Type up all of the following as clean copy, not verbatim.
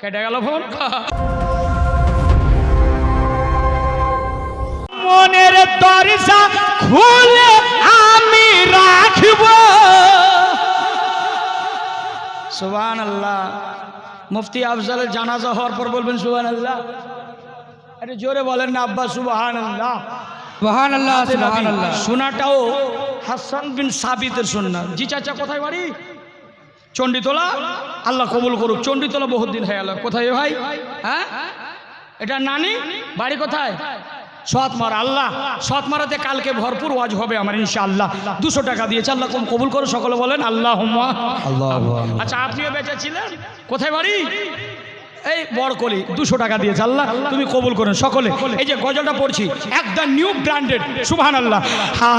কেটে গেল ফোন। মনের দরজা খুলে আমি রাখব। সুবহানাল্লাহ। মুফতি আফজালের জানাজা হওয়ার পর বলবেন সুবহানাল্লাহ। আরে জোরে বলেন না আব্বা সুবহানাল্লাহ। সুবহানাল্লাহ সুবহানাল্লাহ। শোনাটাও হাসান বিন সাবিতের সুন্নাহ। জি চাচা কোথায় বাড়ি? চণ্ডীতলা। আল্লাহ কবুল করুক। চণ্ডীতলা বহুত দিন হয়ে গেল। কোথায় ভাই? হ্যাঁ এটা নানি বাড়ি কোথায়? সৎমারা। আল্লাহ সৎমারাতে কালকে ভরপুর ওয়াজ হবে আমার ইনশাআল্লাহ। 200 টাকা দিয়েছে, আল্লাহ কবুল করো। সকলে বলেন আল্লাহুম্মা আল্লাহু। আচ্ছা আপনিও বেঁচে ছিলেন? কোথায় বাড়ি? এই বড়কলি। 200 টাকা দিয়েছে, আল্লাহ তুমি কবুল করেন সকলে। এই যে গজলটা পড়ছি একদম নিউ ব্র্যান্ডেড। সুবহানাল্লাহ। হা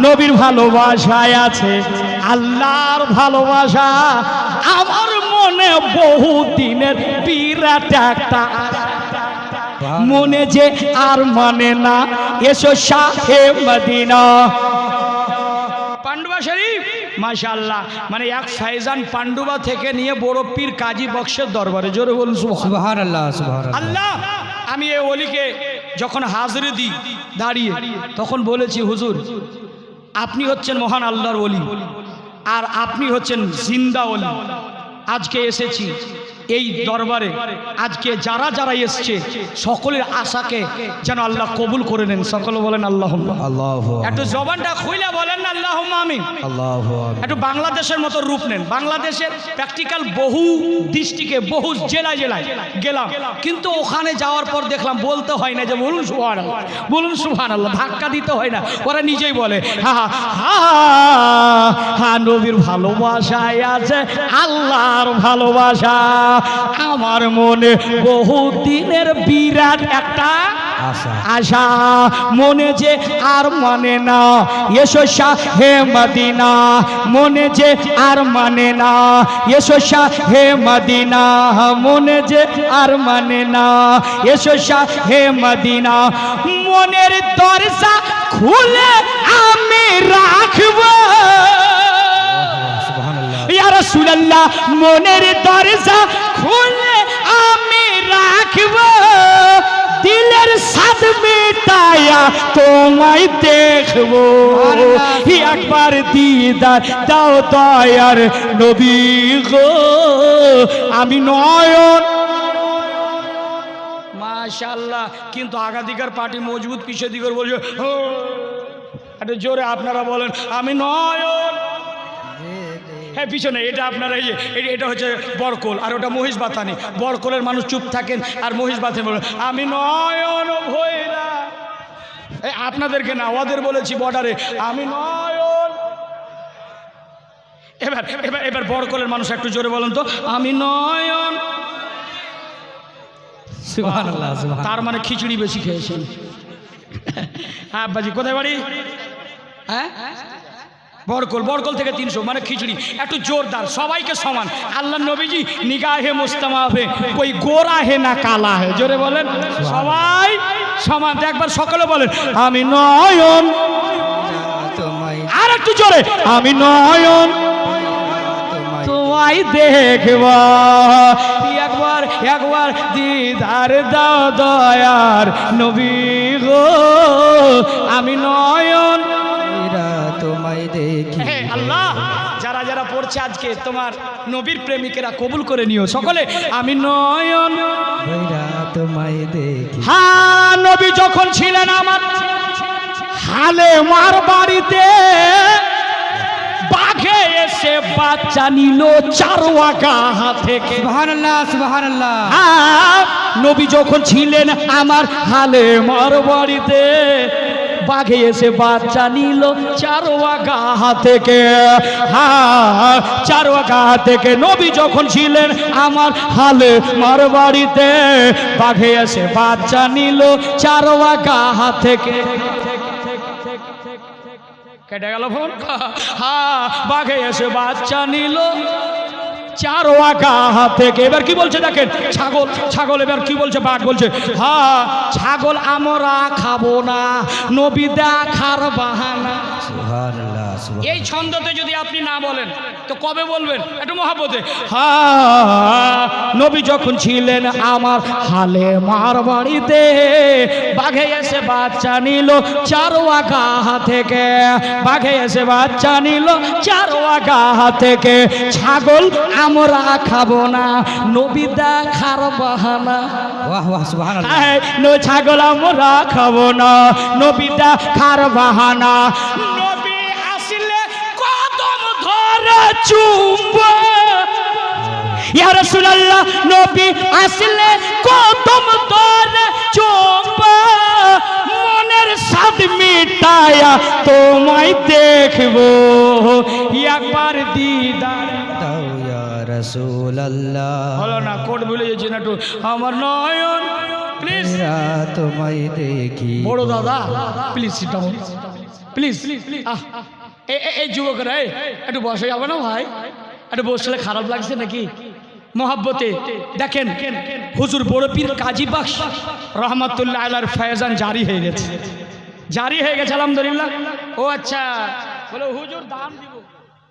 নবীর ভালোবাসায় আছে আল্লাহর ভালোবাসা। আমার মনে বহু দিনের বিরাট একটা মনে যে আর মানে না, এসো শাহে মদিনা। পান্ডুয়া শরীফ মাশাআল্লাহ। মানে এক ফাইজান পান্ডুয়া থেকে নিয়ে বড় পীর কাজী বক্সের দরবারে। জোরে বলুন সুবহানাল্লাহ সুবহানাল্লাহ। আল্লাহ। আমি এই ওলিকে যখন হাজিরি দিই দাঁড়িয়ে, তখন বলেছি হুজুর আপনি হচ্ছেন মহান আল্লাহর ওলি, আর আপনি হচ্ছেন জিন্দা ওলি। আজকে এসেছি এই দরবারে, আজকে যারা যারা এসছে সকলের আশাকে যেন আল্লাহ কবুল করে নেন। সকলে বলেন আল্লাহুম্মা আল্লাহু। একটু জবানটা খুলে বলেন না আল্লাহুম্মা আমিন। আল্লাহু। একটু বাংলাদেশের মতো রূপ নেন। বাংলাদেশের প্র্যাকটিক্যাল বহু ডিস্ট্রিক্টে বহু জেলায় জেলায় গেলাম, কিন্তু ওখানে যাওয়ার পর দেখলাম বলতে হয় না যে বলুন সুবহানাল্লাহ, বলুন সুবহানাল্লাহ, ধাক্কা দিতে হয় না, ওরা নিজেই বলে হা হা হা নবীর ভালোবাসায় আছে আল্লাহর ভালোবাসা। আমার মনে বহু দিনের বিরাট একটা আশা, মনে যে আর মানে না, এসো শাহে মদিনা। মনে যে আর মানে না, এসো শাহে মদিনা। মনে যে আর মানে না, এসো শাহে মদিনা। মনের দরজা খুলে আমি রাখব। ইয়া রাসূলুল্লাহ মনের দরজা খুলে আমি রাখব। দিলের সাদ মিটায়া তোমায় দেখব। একবার দিদার দাও দয়ার নবী গো। আমি নয়ন। মাশাআল্লাহ। কিন্তু আগাদিকার পার্টি মজবুত, পিছের দিকের বলছে একটু জোরে আপনারা বলেন আমি নয়ন। হ্যাঁ পিছনে এটা আপনারা এটা হচ্ছে বরকল, আর ওটা মহিষ বাথানি। বরকলের মানুষ চুপ থাকেন, আর মহিষ বাথানি বলেন আমি নয়ন ভৈরা। আপনাদেরকে না, ওদের বলেছি বর্ডারে আমি নয়ন। এবার এবার এবার বরকলের মানুষ একটু জোরে বলেন তো আমি নয়ন। সুবহানাল্লাহ সুবহানাল্লাহ। তার মানে খিচুড়ি বেশি খেয়েছেন। হ্যাঁ আব্বাজি কোথায় বাড়ি? হ্যাঁ বরকল। বরকল থেকে 300 মানে খিচুড়ি। একটু জোরদার, সবাইকে সমান। আল্লাহ নবীজি নিগাহে মুস্তামা হে কোই গোরা হে না কালা হে। জোরে বলেন সবাই সমান। একবার সকলে বলেন আমি নয়ন। আর একটু জোরে আমি নয়ন তোমায় দেখবা। একবার একবার দিদার দাও দয়ার নবী গো। আমি নয়ন তোমায় দেখি। আল্লাহ যারা যারা পড়ছে আজকে তোমার নবীর প্রেমিকেরা কবুল করে নিও সকলে আমি নয়ন তোমায় দেখি। হ্যাঁ নবী যখন ছিলেন আমার হালে মার বাড়িতে, বাঘে এসে বাচ্চা নিল চারওয়াকা থেকে। সুবহানাল্লাহ সুবহানাল্লাহ। হ্যাঁ নবী যখন ছিলেন আমার হালে মার বাড়িতে, বাঘে এসে বাচ্চা নিল চারওয়াকা থেকে। হ্যাঁ চারওয়াকা থেকে নবী যখন ছিলেন আমার হালে মার বাড়িতে, বাঘে এসে বাচ্চা নিল চারওয়াকা থেকে। কেটে গেল ফোন। হ্যাঁ বাঘে এসে বাচ্চা নিল চারওয়াগা থেকে। এবার কি বলছে দেখেন, ছাগল ছাগল এবার কি বলছে, বাঘ বলছে হ্যাঁ ছাগল আমরা খাবো না, নবী দেখার বাহানা। সুবহানাল্লাহ এই ছন্দতে যদি আপনি না বলেন তো কবে বলবেন? একটু মহাব্বতে হ্যাঁ নবী যখন ছিলেন আমার হালে মার বাড়িতে, বাঘে এসে বাচ্চা নিল চারওয়াগা থেকে, বাঘে এসে বাচ্চা নিল চারওয়াগা থেকে। ছাগল আমরা খাবো না, নবী দেখার বাহানা। বাহ বাহ সুবহানাল্লাহ। ছাগল আমরা খাবো না, নবী দেখার বাহানা। নবী আসলে কদম ধরে চুম্বা, ইয়া রাসূলুল্লাহ নবী আসলে কদম ধরে চুম্বা, মনের স্বাদ মিটায়া তোমায় দেখবো, একবার দিদার দাও ইয়া রাসূলুল্লাহ। হলো না, কোড ভুলে যাচ্ছি না একটু, আমার নয়ন প্লিজ। তোমায় দেখি বড় দাদা প্লিজ সিট ডাউন প্লিজ। এই যুবকরা একটু বসে যাবে না ভাই? একটু বসলে খারাপ লাগছে নাকি? মোহাব্বতে দেখেন হুজুর বড় পীর কাজী বাক্স রহমাতুল্লাহ আলাইহির ফয়জান জারি হয়ে গেছে, জারি হয়ে গেছে আলহামদুলিল্লাহ। ও আচ্ছা, বলে হুজুর দাম দিব।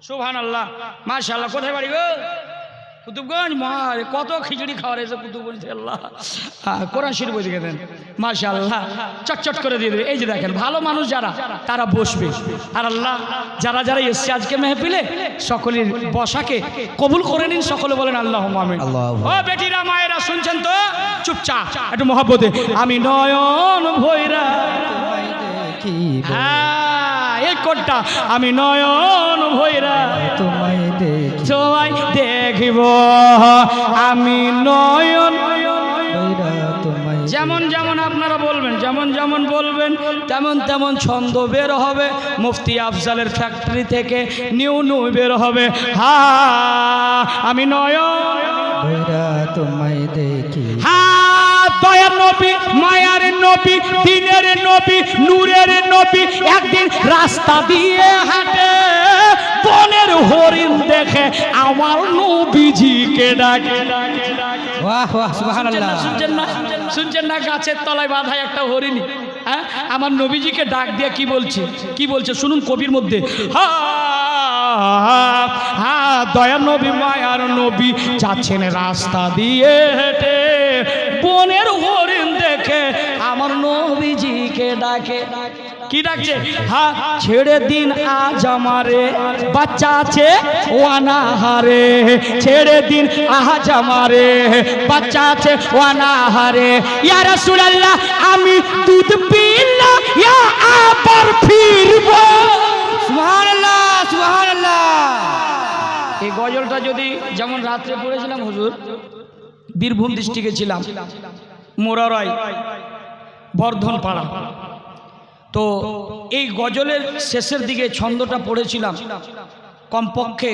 সুবহানাল্লাহ মাশাআল্লাহ। কোথায় বাড়ি গো? কুতুবগঞ্জ। মা কত খিচুড়ি খাওয়ার এসে কুতুবগঞ্জ। আল্লাহ কোরআন শরীফ বই দিকে দেন মাশাআল্লাহ, চটচট করে দিয়ে দেবে। এই যে দেখেন ভালো মানুষ যারা তারা বসবে, আর আল্লাহ যারা যারা এসছে আজকে মেহফিলে সকলের বসাকে কবুল করে নিন। সকলে বলেন আল্লাহুম্মা আমিন। ও বেটিরা মায়েরা শুনছেন তো? চুপচাপ একটু মহব্বতে। আমি নয়ন ভৈরা তোমায় দেখি এই কোটটা, আমি নয়ন ভৈরা তোমায় দেখি সবাই দেখিব, আমি নয়ন তোমায় যেমন যেমন আপনারা বলবেন, যেমন যেমন বলবেন তেমন তেমন ছন্দ বের হবে। মুফতি আফজালের ফ্যাক্টরি থেকে নিউ নিউ বের হবে। হা আমি নয়ন ভৈরা তোমায় দেখি দয়ার নবী, মায়ার নবী, দিনের নবী, নূরের নবী একদিন রাস্তা দিয়ে হাঁটে, বনের হরিণ দেখে আমার নবীজিকে ডাকে ডাকে ডাকে। বাহ বাহ সুবহানাল্লাহ। শুনছেন না? শুনছেন না? গাছের তলায় বাঁধা একটা হরিণী হ্যাঁ আমার নবীজিকে ডাক দিয়ে কি বলছে, কি বলছে শুনুন কবির মধ্যে। দয়ার নবী মায়ার নবী যাচ্ছেন রাস্তা দিয়ে হেঁটে, বনের হরিণ দেখে আমার নবীজিকে ডাকে। কি ডাকছে? হ্যাঁ ছেড়ে দিন আজ আমারে, বাচ্চা আছে ওয়ানাহারে, ছেড়ে দিন আজ আমারে, বাচ্চা আছে ওয়ানাহারে। ইয়া রাসূলুল্লাহ আমি দুধ পিলা ইয়া আবার ফিরবো। সুবহানাল্লাহ সুবহানাল্লাহ। এই গজলটা যদি যেমন রাত্রে পড়েছিলাম হুজুর, বীরভূম ডিস্ট্রিক্টে ছিলাম, মোরারাই বর্ধন পাড়া। তো এই গজলের শেষের দিকে ছন্দটা পড়েছিলাম, কমপক্ষে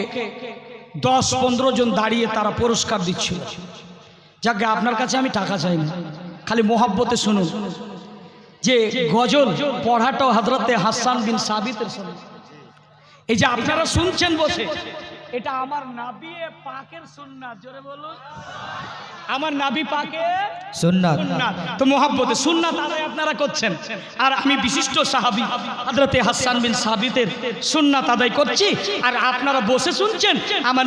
10-15 জন দাঁড়িয়ে তারা পুরস্কার দিচ্ছিল। যাকে আপনার কাছে আমি টাকা চাই না, খালি মোহাব্বতে শুনুন যে গজল পড়াটাও হযরতে হাসান বিন সাবিতের সুন্নাত। এই যে আপনারা শুনছেন বসে, এটা আমার নবী পাকের সুন্নাত। জোরে বলুন, আমার নবী পাকের সুন্নাত। তো মোহাব্বতে সুন্নাত আদায় আপনারা করছেন, আর আমি বিশিষ্ট সাহাবী হযরতে হাসান বিন সাবিতের সুন্নাত আদায় করছি, আর আপনারা বসে শুনছেন আমার